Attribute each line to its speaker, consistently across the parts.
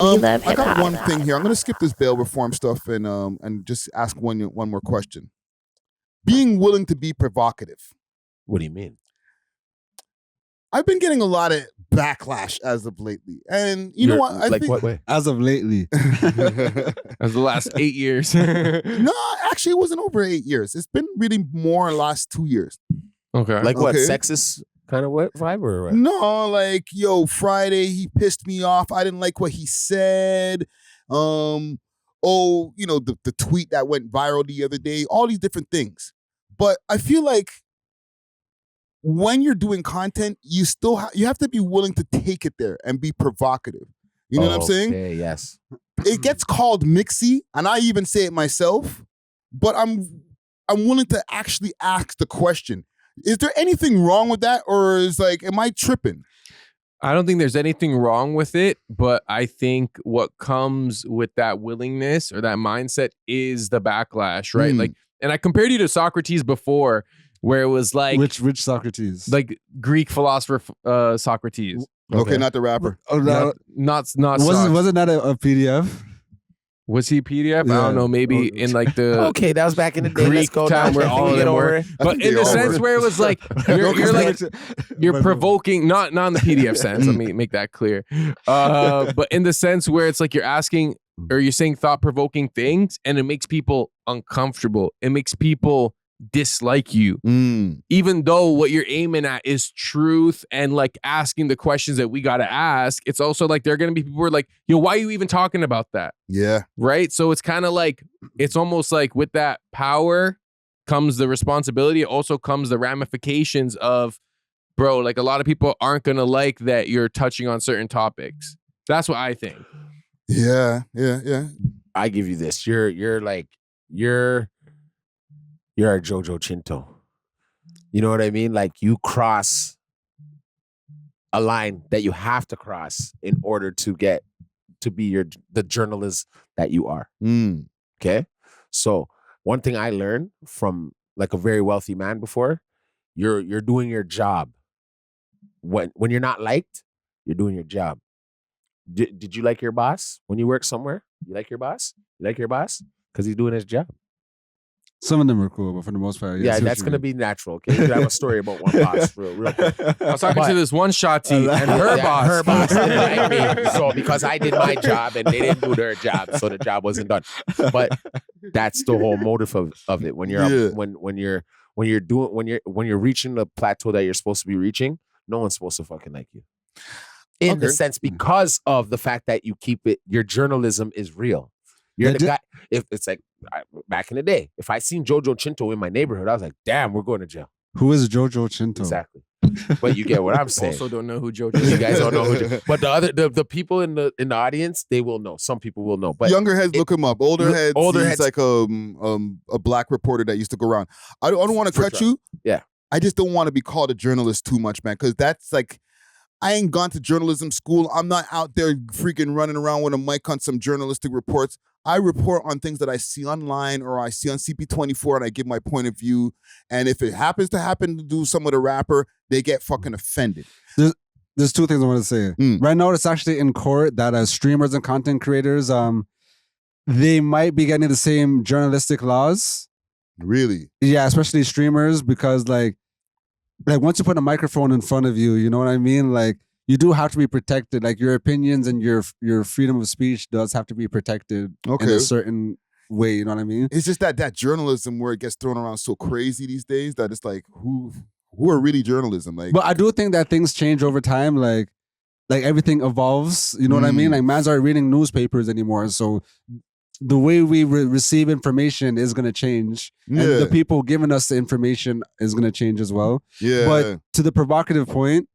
Speaker 1: We love
Speaker 2: I
Speaker 1: hip
Speaker 2: got one
Speaker 1: hop.
Speaker 2: thing here. I'm going to skip this bail reform stuff and just ask one more question. Being willing to be provocative.
Speaker 3: What do you mean?
Speaker 2: I've been getting a lot of backlash as of lately, and you know what? I
Speaker 3: like
Speaker 2: think
Speaker 3: what way?
Speaker 4: As of lately.
Speaker 5: As the last 8 years.
Speaker 2: No, actually, it wasn't over 8 years. It's been really more last 2 years.
Speaker 5: Okay.
Speaker 3: Like what?
Speaker 2: Okay.
Speaker 3: Sexist kind of what vibe or what?
Speaker 2: No, like, yo, Friday, he pissed me off. I didn't like what he said. Oh, you know, the tweet that went viral the other day, all these different things. But I feel like when you're doing content, you still you have to be willing to take it there and be provocative. You know what I'm saying?
Speaker 3: Okay, yes.
Speaker 2: It gets called mixy, and I even say it myself, but I'm willing to actually ask the question. Is there anything wrong with that, or is like, am I tripping?
Speaker 5: I don't think there's anything wrong with it, but I think what comes with that willingness or that mindset is the backlash, right? Like, and I compared you to Socrates before, where it was like
Speaker 4: Which Socrates?
Speaker 5: like Greek philosopher Socrates.
Speaker 2: Okay, not the rapper.
Speaker 4: Oh, no.
Speaker 5: Not
Speaker 4: Wasn't that a PDF?
Speaker 5: Was he PDF?
Speaker 4: Yeah.
Speaker 5: I don't know. Maybe in like the
Speaker 3: Okay, that was back in the day. Let's
Speaker 5: Greek
Speaker 3: go
Speaker 5: time
Speaker 3: now.
Speaker 5: where
Speaker 3: Can
Speaker 5: all
Speaker 3: we
Speaker 5: of
Speaker 3: get
Speaker 5: them
Speaker 3: over
Speaker 5: were.
Speaker 3: it?
Speaker 5: But in the sense where it was like you're like you're provoking, not in the PDF sense. Let me make that clear. But in the sense where it's like you're asking or you're saying thought-provoking things, and it makes people uncomfortable. It makes people dislike you, even though what you're aiming at is truth and like asking the questions that we got to ask. It's also like there are going to be people who are like, yo, why are you even talking about that?
Speaker 2: Yeah.
Speaker 5: Right. So it's kind of like, it's almost like with that power comes the responsibility. It also comes the ramifications of, bro, like a lot of people aren't going to like that you're touching on certain topics. That's what I think.
Speaker 2: Yeah.
Speaker 3: I give you this. You're a Jojo Chinto. You know what I mean? Like you cross a line that you have to cross in order to get to be the journalist that you are. Okay? So one thing I learned from like a very wealthy man before, you're doing your job. When you're not liked, you're doing your job. Did you like your boss when you work somewhere? You like your boss? You like your boss? Because he's doing his job.
Speaker 4: Some of them are cool, but for the most part,
Speaker 3: yeah, that's gonna be natural. Okay, you could have a story about one boss, real quick.
Speaker 5: I was talking to this one shotty and her boss
Speaker 3: didn't like me. So because I did my job and they didn't do their job, so the job wasn't done. But that's the whole motive of it. When you're when you're reaching the plateau that you're supposed to be reaching, no one's supposed to fucking like you. In the sense, because of the fact that you keep it, your journalism is real. You're the guy. If it's like back in the day, if I seen Jojo Chinto in my neighborhood, I was like, "Damn, we're going to jail."
Speaker 4: Who is Jojo Chinto?
Speaker 3: Exactly. But you get what I'm saying.
Speaker 5: Also, don't know who Jojo.
Speaker 3: You guys don't know who. But the people in the audience, they will know. Some people will know. But
Speaker 2: younger heads look him up. Older heads, he's like a black reporter that used to go around. I don't want to cut you.
Speaker 3: Yeah.
Speaker 2: I just don't want to be called a journalist too much, man, because that's like, I ain't gone to journalism school. I'm not out there freaking running around with a mic on some journalistic reports. I report on things that I see online or I see on CP24 and I give my point of view. And if it happens to do some with a rapper, they get fucking offended.
Speaker 4: There's two things I want to say. Right now, it's actually in court that as streamers and content creators, they might be getting the same journalistic laws.
Speaker 2: Really?
Speaker 4: Yeah, especially streamers, because like once you put a microphone in front of you, you know what I mean? Like you do have to be protected. Like your opinions and your freedom of speech does have to be protected in a certain way. You know what I mean?
Speaker 2: It's just that journalism where it gets thrown around so crazy these days that it's like who are really journalism? Like,
Speaker 4: but I do think that things change over time. Like everything evolves. You know what I mean? Like mans aren't reading newspapers anymore, so the way we receive information is going to change.
Speaker 2: Yeah.
Speaker 4: And the people giving us the information is going to change as well.
Speaker 2: Yeah.
Speaker 4: But to the provocative point,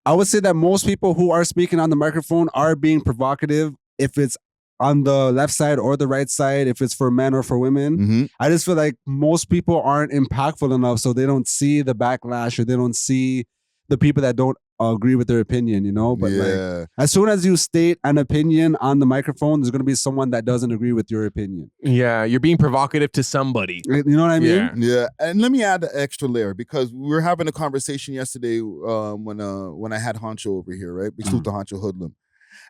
Speaker 4: I would say that most people who are speaking on the microphone are being provocative, if it's on the left side or the right side, if it's for men or for women. I just feel like most people aren't impactful enough, so they don't see the backlash or they don't see the people that don't agree with their opinion, you know? But like, as soon as you state an opinion on the microphone, there's going to be someone that doesn't agree with your opinion.
Speaker 5: Yeah, you're being provocative to somebody.
Speaker 4: You know what I mean?
Speaker 2: Yeah. And let me add the extra layer, because we were having a conversation yesterday when I had Honcho over here, right? We salute the Honcho Hoodlum.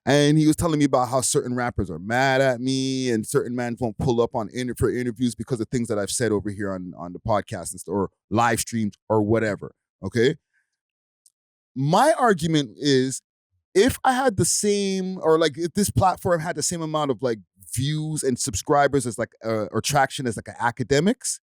Speaker 2: And he was telling me about how certain rappers are mad at me and certain men won't pull up on for interviews because of things that I've said over here on the podcast and or live streams or whatever. Okay. My argument is, if I had the same, or like if this platform had the same amount of like views and subscribers as like or traction as like an academics,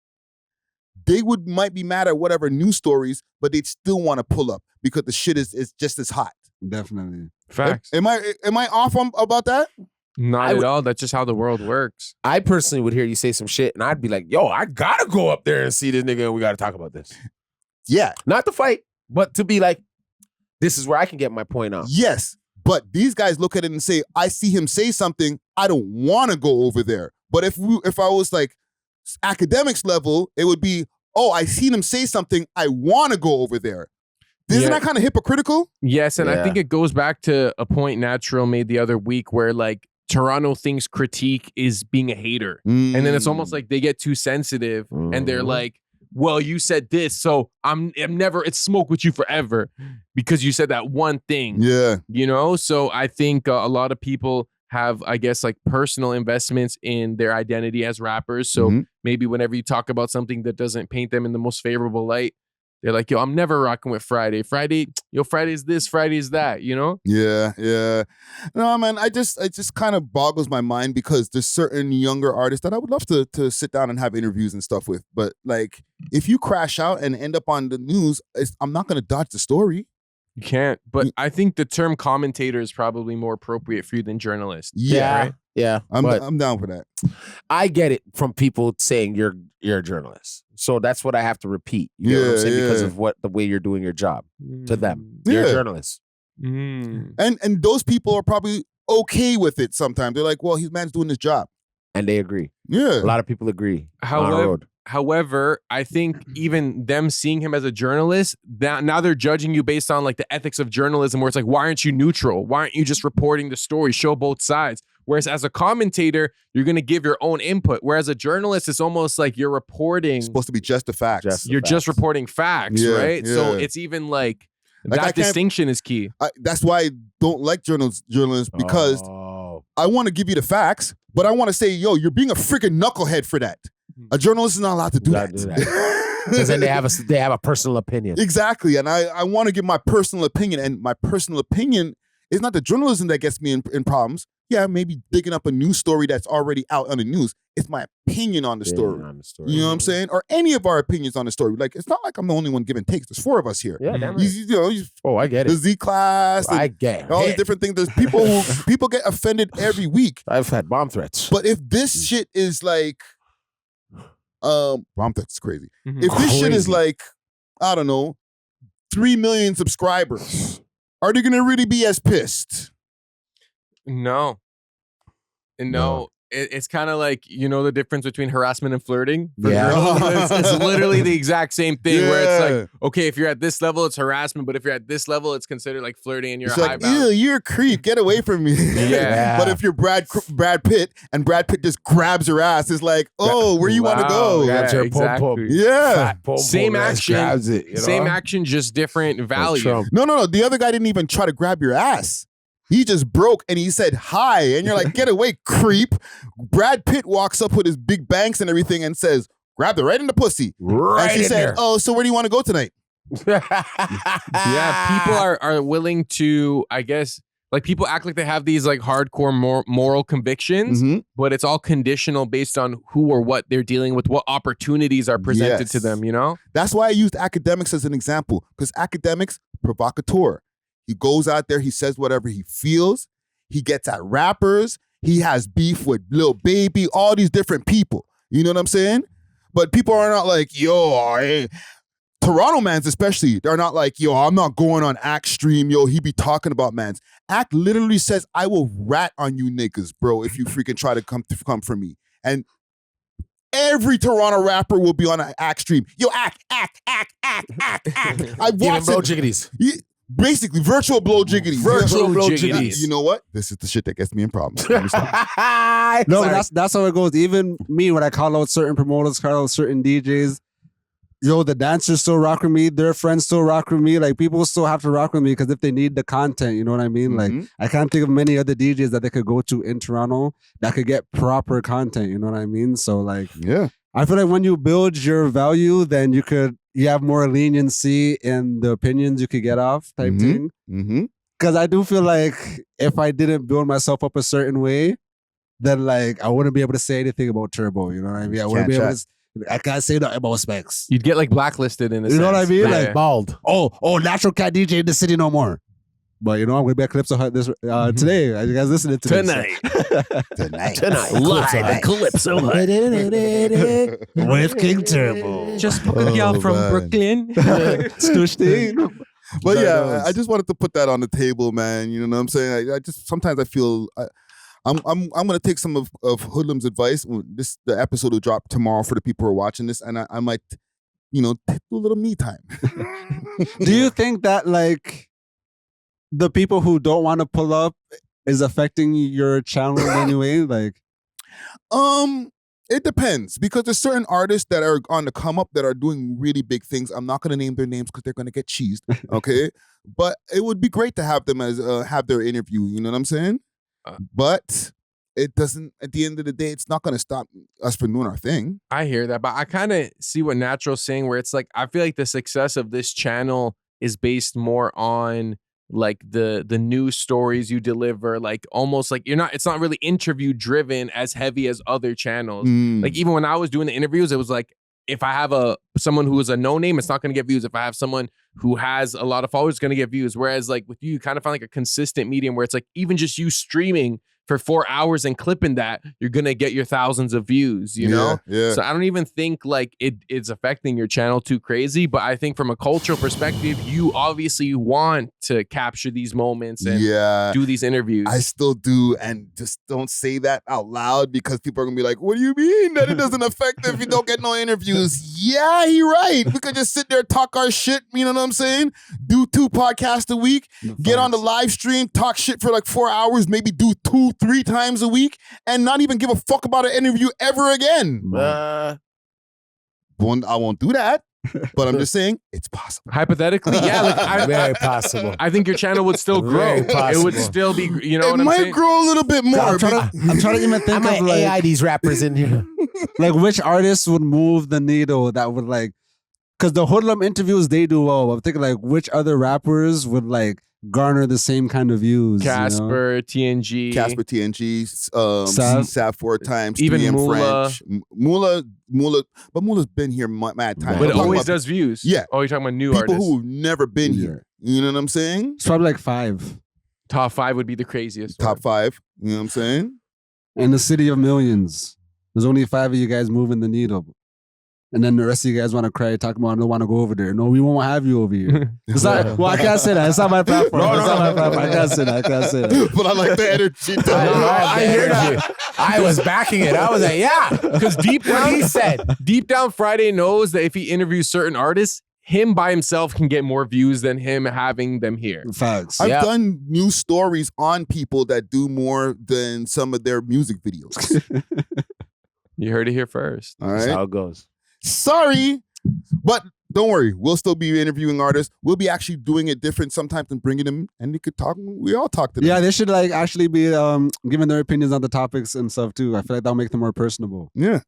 Speaker 2: they might be mad at whatever news stories, but they'd still want to pull up because the shit is just as hot.
Speaker 4: Definitely.
Speaker 5: Facts.
Speaker 2: Am I off about that?
Speaker 5: Not at all. That's just how the world works.
Speaker 3: I personally would hear you say some shit, and I'd be like, "Yo, I gotta go up there and see this nigga, and we gotta talk about this."
Speaker 2: Yeah,
Speaker 3: not to fight, but to be like, "This is where I can get my point out."
Speaker 2: Yes, but these guys look at it and say, "I see him say something. I don't want to go over there." But if I was like academics level, it would be, "Oh, I seen him say something. I want to go over there." Isn't that kind of hypocritical?
Speaker 5: Yes, and I think it goes back to a point Natural made the other week where like Toronto thinks critique is being a hater. And then it's almost like they get too sensitive and they're like, well, you said this, so I'm never, it's smoke with you forever because you said that one thing.
Speaker 2: Yeah.
Speaker 5: You know? So I think a lot of people have, I guess, like personal investments in their identity as rappers. So maybe whenever you talk about something that doesn't paint them in the most favorable light, they're like, yo, I'm never rocking with Friday. Friday's this, Friday's that, you know?
Speaker 2: Yeah. No, man, it just kind of boggles my mind because there's certain younger artists that I would love to sit down and have interviews and stuff with. But like, if you crash out and end up on the news, I'm not going to dodge the story.
Speaker 5: You can't. But I think the term commentator is probably more appropriate for you than journalist.
Speaker 2: Yeah.
Speaker 5: Right?
Speaker 3: Yeah.
Speaker 2: I'm down for that.
Speaker 3: I get it from people saying you're a journalist. So that's what I have to repeat. You know what I'm saying? Because of the way you're doing your job to them. You're a journalist.
Speaker 2: And those people are probably okay with it sometimes. They're like, well, his man's doing his job.
Speaker 3: And they agree.
Speaker 2: Yeah.
Speaker 3: A lot of people agree.
Speaker 5: However, I think even them seeing him as a journalist, now they're judging you based on like the ethics of journalism, where it's like, why aren't you neutral? Why aren't you just reporting the story? Show both sides. Whereas as a commentator, you're going to give your own input. Whereas a journalist, it's almost like you're reporting. It's
Speaker 2: supposed to be just the facts.
Speaker 5: You're just reporting facts, right? Yeah. So it's even like that distinction is key.
Speaker 2: That's why I don't like journalists because I want to give you the facts, but I want to say, yo, you're being a freaking knucklehead for that. A journalist is not allowed to do that.
Speaker 3: Because then they have a personal opinion.
Speaker 2: Exactly. And I want to give my personal opinion. And my personal opinion is not the journalism that gets me in problems. Yeah, maybe digging up a news story that's already out on the news. It's my opinion on the story. You know what I'm saying? Or any of our opinions on the story. Like, it's not like I'm the only one giving takes. There's 4 of us here.
Speaker 3: Yeah, damn right.
Speaker 2: I get it. The Z class.
Speaker 3: I get it.
Speaker 2: All these different things. There's people get offended every week.
Speaker 3: I've had bomb threats.
Speaker 2: But if this shit is like, bomb threats is crazy. If this shit is like, I don't know, 3 million subscribers, are they gonna really be as pissed?
Speaker 5: No. It's kind of like, you know, the difference between harassment and flirting for girls. It's literally the exact same thing where it's like, okay, if you're at this level, it's harassment, but if you're at this level, it's considered like flirting and you're high bound. Ew,
Speaker 2: you're a creep. Get away from me.
Speaker 5: Yeah.
Speaker 2: But if you're Brad Pitt and Brad Pitt just grabs your ass, it's like, oh, where you want to go?
Speaker 5: Yeah, exactly.
Speaker 2: Yeah.
Speaker 5: Same action. Same action, just different value.
Speaker 2: No. The other guy didn't even try to grab your ass. He just broke and he said hi. And you're like, get away, creep. Brad Pitt walks up with his big banks and everything and says, grab it right in the pussy.
Speaker 3: Right.
Speaker 2: And she said,
Speaker 3: there.
Speaker 2: oh, so where do you want to go tonight?
Speaker 5: Yeah, people are willing to, I guess, like people act like they have these like hardcore moral convictions, but it's all conditional based on who or what they're dealing with, what opportunities are presented to them, you know?
Speaker 2: That's why I used academics as an example, because academics, provocateur. He goes out there, he says whatever he feels. He gets at rappers. He has beef with Lil Baby, all these different people. You know what I'm saying? But people are not like, yo, Toronto mans especially, they're not like, yo, I'm not going on Act stream. Yo, he be talking about mans. Act literally says, I will rat on you niggas, bro, if you freaking try to come for me. And every Toronto rapper will be on an Act stream. Yo, Act. I've watched
Speaker 3: blow jiggities.
Speaker 2: Basically, virtual blow jiggities.
Speaker 3: Virtual blow jiggities.
Speaker 2: You know what? This is the shit that gets me in problems.
Speaker 4: No, that's how it goes. Even me, when I call out certain promoters, call out certain DJs, yo, the dancers still rock with me. Their friends still rock with me. Like, people still have to rock with me because if they need the content, you know what I mean? Like, I can't think of many other DJs that they could go to in Toronto that could get proper content, you know what I mean? So, like,
Speaker 2: yeah.
Speaker 4: I feel like when you build your value, then you have more leniency in the opinions you could get off type thing. Because I do feel like if I didn't build myself up a certain way, then like I wouldn't be able to say anything about Turbo. You know what I mean? I wouldn't be able to. I can't say nothing about Specs.
Speaker 5: You'd get like blacklisted in a sense.
Speaker 4: You know what I mean?
Speaker 5: Yeah.
Speaker 4: Like
Speaker 3: bald.
Speaker 4: Oh, natural cat DJ in the city no more. But you know, I'm gonna be at Calypso Hut this today. Are you guys listening to
Speaker 5: Tonight.
Speaker 3: Live at
Speaker 5: Calypso Hut.
Speaker 4: with King Turbo?
Speaker 5: Just book a girl from Brooklyn.
Speaker 4: Stushting.
Speaker 2: But yeah, I just wanted to put that on the table, man. You know what I'm saying? I just sometimes I feel I'm gonna take some of Hoodlum's advice. The episode will drop tomorrow for the people who are watching this, and I might, do a little me time.
Speaker 4: Do you think that like the people who don't want to pull up is affecting your channel in any way? Like,
Speaker 2: it depends because there's certain artists that are on the come up that are doing really big things. I'm not going to name their names because they're going to get cheesed, okay? But it would be great to have them as have their interview. You know what I'm saying? But it doesn't. At the end of the day, it's not going to stop us from doing our thing.
Speaker 5: I hear that, but I kind of see what Natural's saying, where it's like I feel like the success of this channel is based more on like the news stories you deliver, like almost like it's not really interview driven as heavy as other channels. Like even when I was doing the interviews, it was like if I have someone who is a no name, it's not going to get views. If I have someone who has a lot of followers, it's going to get views. Whereas like with you kind of find like a consistent medium where it's like even just you streaming for 4 hours and clipping that, you're going to get your thousands of views, you know?
Speaker 2: Yeah.
Speaker 5: So I don't even think like it's affecting your channel too crazy, but I think from a cultural perspective, you obviously want to capture these moments and do these interviews.
Speaker 2: I still do, and just don't say that out loud because people are going to be like, what do you mean that it doesn't affect if you don't get no interviews? Yeah, you're right. We could just sit there, talk our shit, you know what I'm saying? Do 2 podcasts a week, get on the live stream, talk shit for like 4 hours, maybe do 2-3 times a week, and not even give a fuck about an interview ever again. I won't do that, but I'm just saying it's possible.
Speaker 5: Hypothetically, yeah, like
Speaker 3: very possible.
Speaker 5: I think your channel would still grow. It would still be, you know
Speaker 2: it
Speaker 5: what I'm saying?
Speaker 2: might grow a little bit more.
Speaker 4: I'm trying to even think
Speaker 3: I
Speaker 4: of
Speaker 3: might
Speaker 4: like
Speaker 3: AI these rappers in here.
Speaker 4: like which artists would move the needle that would like, because the Hoodlum interviews they do well. I'm thinking like which other rappers would like garner the same kind of views.
Speaker 5: Casper, TNG.
Speaker 2: Casper, TNG,
Speaker 4: Sav.
Speaker 2: Sav 4 times,
Speaker 5: Even
Speaker 2: 3M
Speaker 5: Moolah.
Speaker 2: French. Moolah, but Moolah's been here mad time.
Speaker 5: But it
Speaker 2: I'm talking
Speaker 5: always
Speaker 2: about
Speaker 5: does views.
Speaker 2: Yeah.
Speaker 5: Oh, you're talking about new
Speaker 2: people
Speaker 5: artists.
Speaker 2: who've never been here. You know what I'm saying?
Speaker 4: It's probably like 5.
Speaker 5: Top 5 would be the craziest.
Speaker 2: Top 5. You know what I'm saying?
Speaker 4: In the city of millions, there's only 5 of you guys moving the needle. And then the rest of you guys want to cry, talk about I don't want to go over there. No, we won't have you over here. It's not, well, I can't say that. It's not my platform. It's not my platform. I can't say that.
Speaker 2: But I like the energy.
Speaker 3: I hear that. I was backing it. I was like, yeah.
Speaker 5: Because deep down,
Speaker 3: he said,
Speaker 5: deep down, Friday knows that if he interviews certain artists, him by himself can get more views than him having them here.
Speaker 4: Facts.
Speaker 2: I've done news stories on people that do more than some of their music videos.
Speaker 5: You heard it here first.
Speaker 2: All right.
Speaker 3: That's how it goes.
Speaker 2: Sorry, but don't worry. We'll still be interviewing artists. We'll be actually doing it different sometimes and bringing them, and they could talk. We all talk to them.
Speaker 4: Yeah, they should like actually be giving their opinions on the topics and stuff too. I feel like that'll make them more personable.
Speaker 2: Yeah.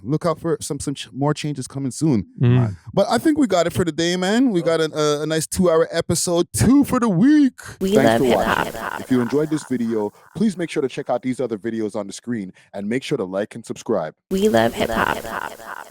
Speaker 2: Look out for some more changes coming soon.
Speaker 5: Mm.
Speaker 2: But I think we got it for the day, man. We got a nice 2-hour episode, 2 for the week.
Speaker 1: Thanks for watching.
Speaker 2: If you enjoyed this video, please make sure to check out these other videos on the screen and make sure to like and subscribe.
Speaker 1: We love hip hop.